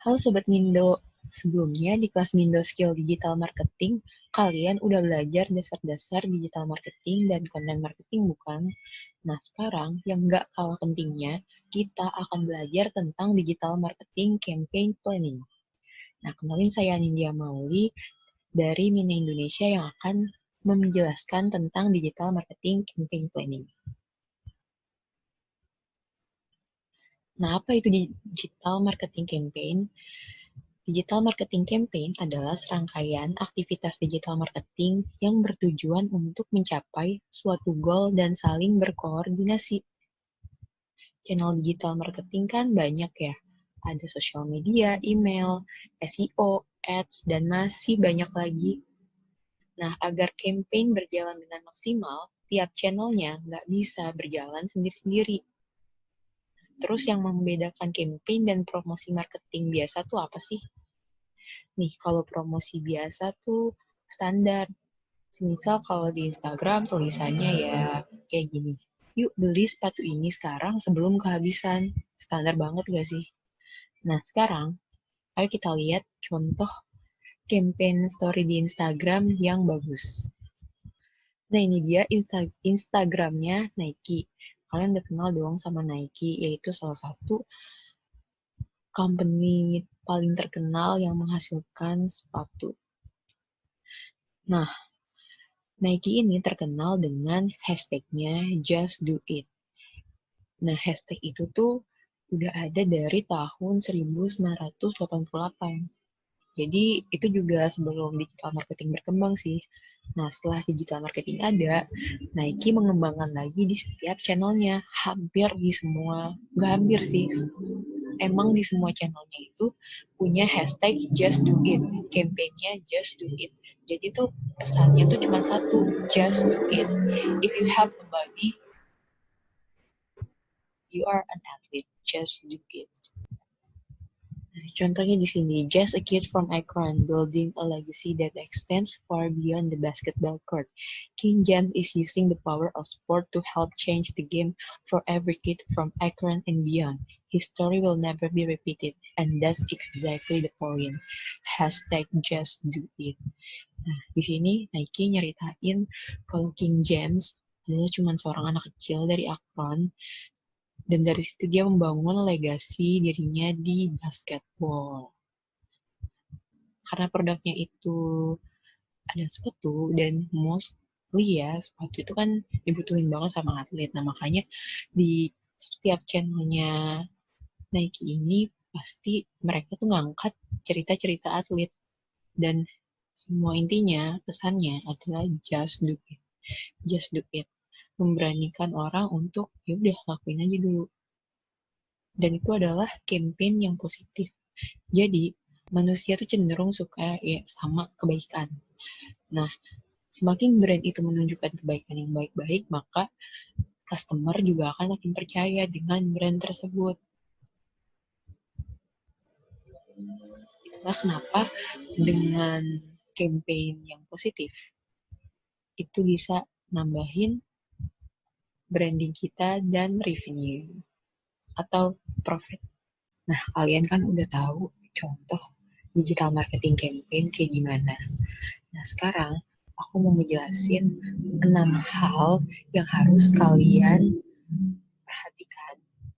Halo Sobat Mindo, sebelumnya di kelas Mindo Skill Digital Marketing, kalian udah belajar dasar-dasar digital marketing dan konten marketing bukan? Nah sekarang yang nggak kalah pentingnya, kita akan belajar tentang digital marketing campaign planning. Nah kenalin saya Nindya Mauli dari Mina Indonesia yang akan menjelaskan tentang digital marketing campaign planning. Nah apa itu digital marketing campaign? Digital marketing campaign adalah serangkaian aktivitas digital marketing yang bertujuan untuk mencapai suatu goal dan saling berkoordinasi. Channel digital marketing kan banyak ya. Ada sosial media, email, SEO, ads, dan masih banyak lagi. Nah, agar campaign berjalan dengan maksimal, tiap channelnya nggak bisa berjalan sendiri-sendiri. Terus yang membedakan campaign dan promosi marketing biasa tuh apa sih? Nih, kalau promosi biasa tuh standar. Misal kalau di Instagram tulisannya ya kayak gini. Yuk beli sepatu ini sekarang sebelum kehabisan. Standar banget gak sih? Nah, sekarang ayo kita lihat contoh campaign story di Instagram yang bagus. Nah, ini dia Instagramnya Nike. Kalian udah kenal dong sama Nike, yaitu salah satu company paling terkenal yang menghasilkan sepatu. Nah, Nike ini terkenal dengan hashtagnya Just Do It. Nah, hashtag itu tuh udah ada dari tahun 1988. Jadi, itu juga sebelum digital marketing berkembang sih. Nah, setelah digital marketing ada, Nike mengembangkan lagi di setiap channelnya. Hampir di semua, nggak hampir sih, emang di semua channelnya itu punya hashtag Just Do It. Campaignnya Just Do It. Jadi tuh pesannya tuh cuma satu, Just Do It. If you have a body, you are an athlete. Just do it. Contohnya di sini, just a kid from Akron building a legacy that extends far beyond the basketball court. King James is using the power of sport to help change the game for every kid from Akron and beyond. His story will never be repeated, and that's exactly the point. Hashtag just do it. Nah, di sini Nike nyeritain kalau King James adalah cuma seorang anak kecil dari Akron dan dari situ dia membangun legasi dirinya di basketball. Karena produknya itu ada sepatu dan mostly ya sepatu itu kan dibutuhin banget sama atlet. Nah makanya di setiap channelnya Nike ini pasti mereka tuh ngangkat cerita-cerita atlet dan semua intinya pesannya adalah just do it, just do it, memberanikan orang untuk ya udah lakuin aja dulu. Dan itu adalah campaign yang positif. Jadi, manusia tuh cenderung suka ya sama kebaikan. Nah, semakin brand itu menunjukkan kebaikan yang baik-baik, maka customer juga akan makin percaya dengan brand tersebut. Itulah kenapa dengan campaign yang positif, itu bisa nambahin branding kita dan revenue atau profit. Nah, kalian kan udah tahu contoh digital marketing campaign kayak gimana. Nah, sekarang aku mau ngejelasin 6 hal yang harus kalian perhatikan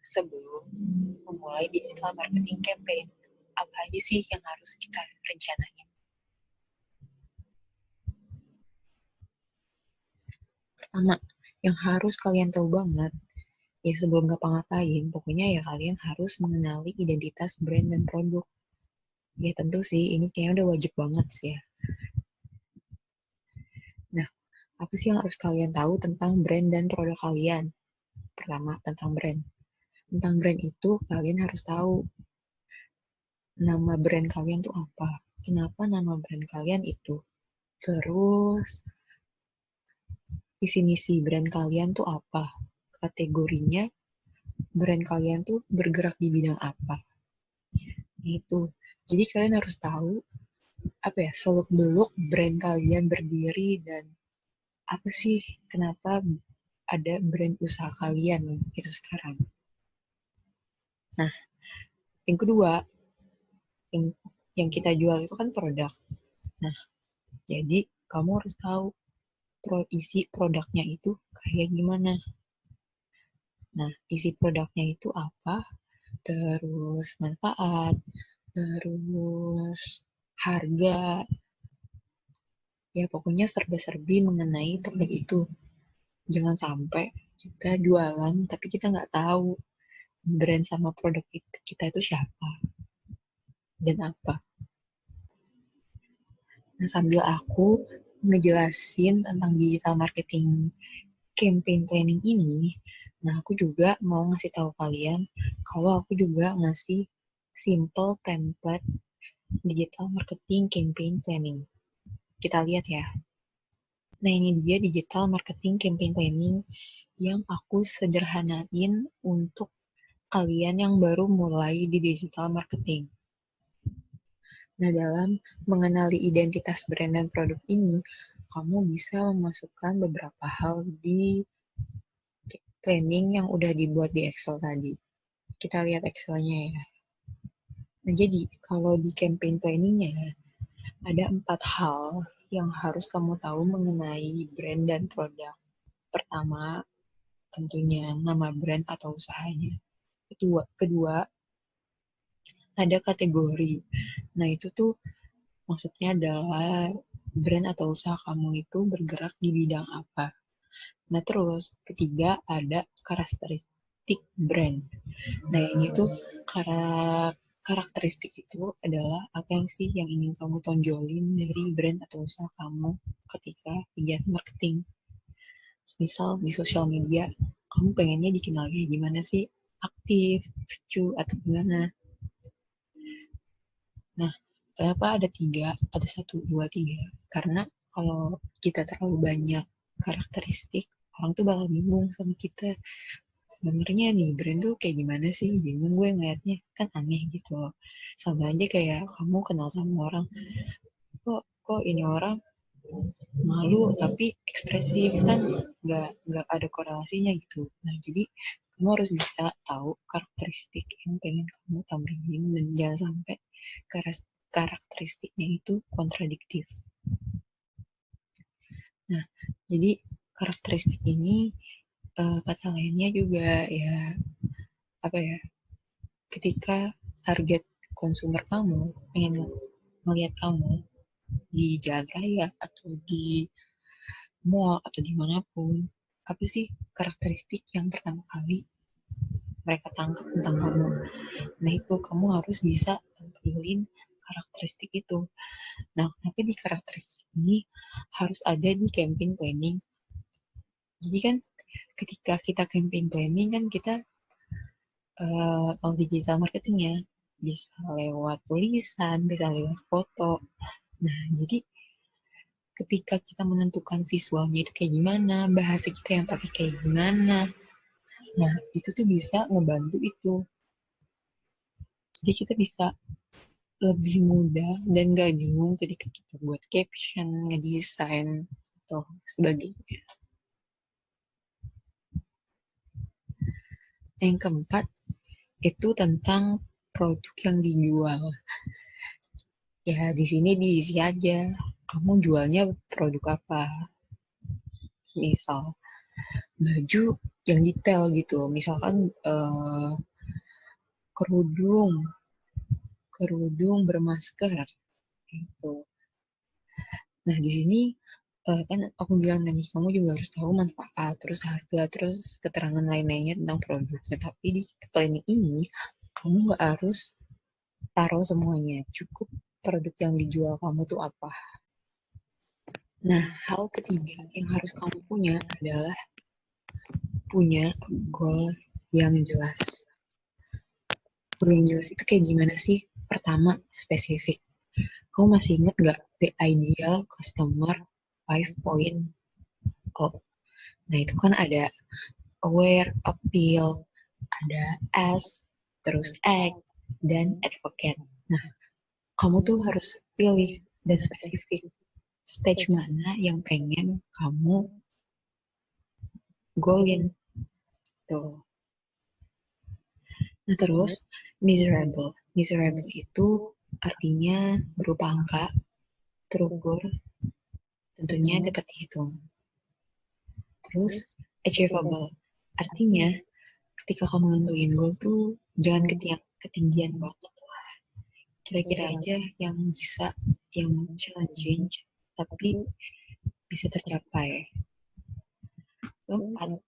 sebelum memulai digital marketing campaign. Apa aja sih yang harus kita rencanain? Pertama, yang harus kalian tahu banget, ya sebelum ngapa-ngapain, pokoknya ya kalian harus mengenali identitas brand dan produk. Ya tentu sih, ini kayaknya udah wajib banget sih ya. Nah, apa sih yang harus kalian tahu tentang brand dan produk kalian? Pertama, tentang brand. Tentang brand itu, kalian harus tahu nama brand kalian tuh apa. Kenapa nama brand kalian itu. Terus, visi misi brand kalian tuh apa. Kategorinya, brand kalian tuh bergerak di bidang apa. Itu. Jadi kalian harus tahu apa ya, seluk-beluk brand kalian berdiri dan apa sih kenapa ada brand usaha kalian itu sekarang. Nah, yang kedua, yang kita jual itu kan produk. Nah, jadi kamu harus tahu isi produknya itu kayak gimana. Nah, isi produknya itu apa, terus manfaat, terus harga, ya pokoknya serba-serbi mengenai produk itu. Jangan sampai kita jualan tapi kita nggak tahu brand sama produk itu kita itu siapa dan apa. Nah, sambil aku ngejelasin tentang digital marketing campaign planning ini, nah aku juga mau ngasih tahu kalian kalau aku juga ngasih simple template digital marketing campaign planning. Kita lihat ya. Nah, ini dia digital marketing campaign planning yang aku sederhanain untuk kalian yang baru mulai di digital marketing. Nah, dalam mengenali identitas brand dan produk ini, kamu bisa memasukkan beberapa hal di planning yang udah dibuat di Excel tadi. Kita lihat Excelnya ya. Nah, jadi kalau di campaign planningnya ada 4 hal yang harus kamu tahu mengenai brand dan produk. Pertama, tentunya nama brand atau usahanya. Kedua, ada kategori. Nah, itu tuh maksudnya adalah brand atau usaha kamu itu bergerak di bidang apa. Nah, terus ketiga ada karakteristik brand. Nah, ini tuh karakteristik itu adalah apa yang sih yang ingin kamu tonjolin dari brand atau usaha kamu ketika kegiatan marketing. Misal di sosial media, kamu pengennya dikenal kayak gimana sih? Aktif, lucu, atau gimana? Nah, kenapa ada tiga, ada satu, dua, tiga? Karena kalau kita terlalu banyak karakteristik, orang tuh bakal bingung sama kita. Sebenarnya nih brand tuh kayak gimana sih? Bingung gue ngeliatnya, kan aneh gitu loh. Sama aja kayak kamu kenal sama orang, kok ini orang malu tapi ekspresif, kan nggak ada korelasinya gitu. Nah, jadi kamu harus bisa tahu karakteristik yang pengen kamu tampilin dan jangan sampai karakteristiknya itu kontradiktif. Nah, jadi karakteristik ini kata lainnya juga ya apa ya, ketika target konsumer kamu pengen melihat kamu di jalan raya atau di mall atau dimanapun, apa sih karakteristik yang pertama kali mereka tangkap tentang kamu? Nah, itu kamu harus bisa tampilin karakteristik itu. Nah, tapi di karakteristik ini harus ada di campaign planning. Jadi kan ketika kita campaign planning kan kita kalau digital marketing ya bisa lewat tulisan, bisa lewat foto. Nah, jadi ketika kita menentukan visualnya itu kayak gimana, bahasa kita yang pakai kayak gimana, nah itu tuh bisa ngebantu itu. Jadi kita bisa lebih mudah dan gak bingung ketika kita buat caption, ngedesain, atau sebagainya. Yang keempat, itu tentang produk yang dijual. Ya, di sini diisi aja. Kamu jualnya produk apa? Misal, baju yang detail gitu. Misalkan kerudung, kerudung bermasker gitu. Nah, di sini kan aku bilang tadi kamu juga harus tahu manfaat, terus harga, terus keterangan lain-lainnya tentang produk. Tapi di planning ini kamu nggak harus taruh semuanya, cukup produk yang dijual kamu tuh apa. Nah, hal ketiga yang harus kamu punya adalah punya goal yang jelas. Goal yang jelas itu kayak gimana sih? Pertama, spesifik. Kamu masih ingat nggak the ideal customer 5.0? Nah, itu kan ada aware, appeal, ada as, terus act, dan advocate. Nah, kamu tuh harus pilih dan spesifik stage mana yang pengen kamu goalin. Tuh. Nah, terus miserable. Miserable itu artinya berupa angka, terukur, tentunya dapat dihitung. Terus achievable, artinya ketika kamu nentuin goal tuh jangan ketinggian banget lah. Kira-kira aja yang bisa, yang challenging, tapi bisa tercapai. Keempat,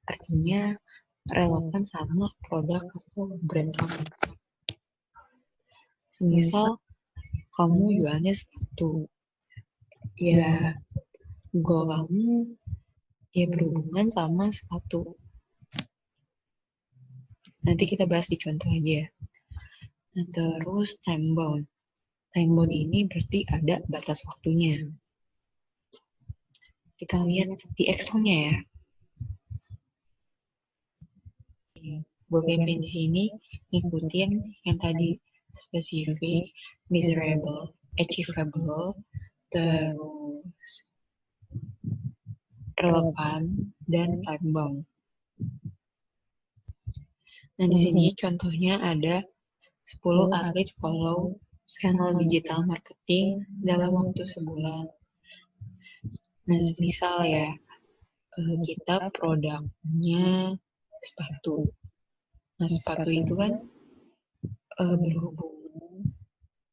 artinya relevan sama produk atau brand kamu. Semisal kamu jualnya sepatu, ya goal kamu ya berhubungan sama sepatu. Nanti kita bahas di contoh aja. Nah, terus time bound. Time bound ini berarti ada batas waktunya. Kita lihat di Excel-nya ya. Buat campaign di sini ngikutin yang tadi spesifik, measurable, achievable, terus relevan, dan time bound. Nah, di sini contohnya ada 10 atlet follow channel digital marketing dalam waktu sebulan. Nah, misal ya, kita produknya sepatu. Nah, sepatu itu kan berhubungan,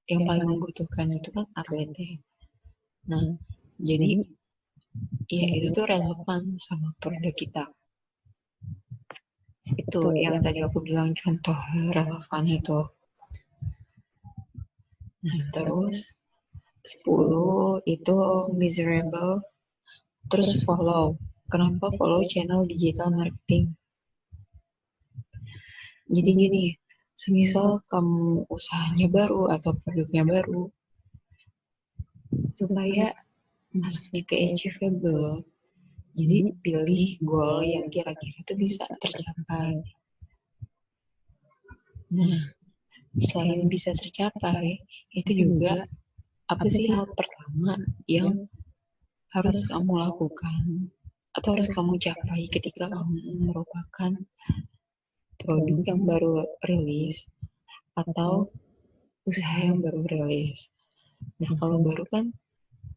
yang paling membutuhkan itu kan atletnya. Nah, jadi ya itu tuh relevan sama produk kita. Itu yang tadi aku bilang contoh relevan itu. Nah, terus 10 itu measurable, terus follow. Kenapa follow channel digital marketing? Jadi gini, semisal kamu usahanya baru atau produknya baru, supaya masuknya ke achievable, jadi pilih goal yang kira-kira itu bisa tercapai. Nah, selain bisa tercapai, itu juga apa sih hal pertama yang harus kamu lakukan atau harus kamu capai ketika kamu merupakan produk yang baru rilis atau usaha yang baru rilis. Nah, kalau baru kan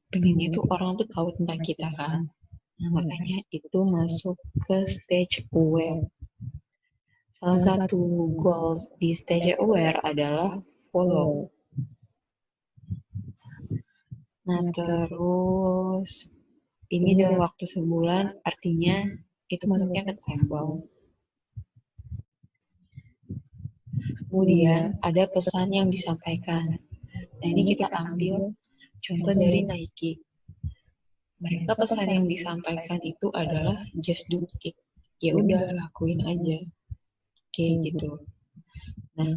pengennya tuh orang tuh tahu tentang kita kan. Nah, makanya itu masuk ke stage aware. Salah satu goals di stage aware adalah follow. Nah, terus ini dalam waktu sebulan, artinya itu masuknya ke time bound. Kemudian ada pesan yang disampaikan. Nah, ini kita ambil contoh dari Nike. Mereka pesan yang disampaikan itu adalah just do it. Ya udah, lakuin aja. Kayak gitu. Nah,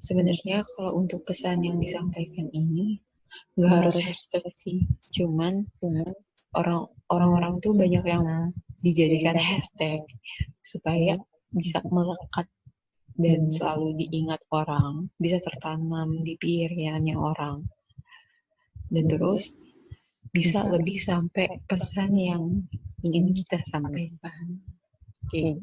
sebenarnya kalau untuk pesan yang disampaikan ini nggak harus hashtag sih. Cuman orang-orang tuh banyak yang dijadikan hashtag supaya bisa melekat dan selalu diingat orang, bisa tertanam di pikirannya orang. Dan terus bisa lebih sampai pesan yang ingin kita sampaikan. Oke.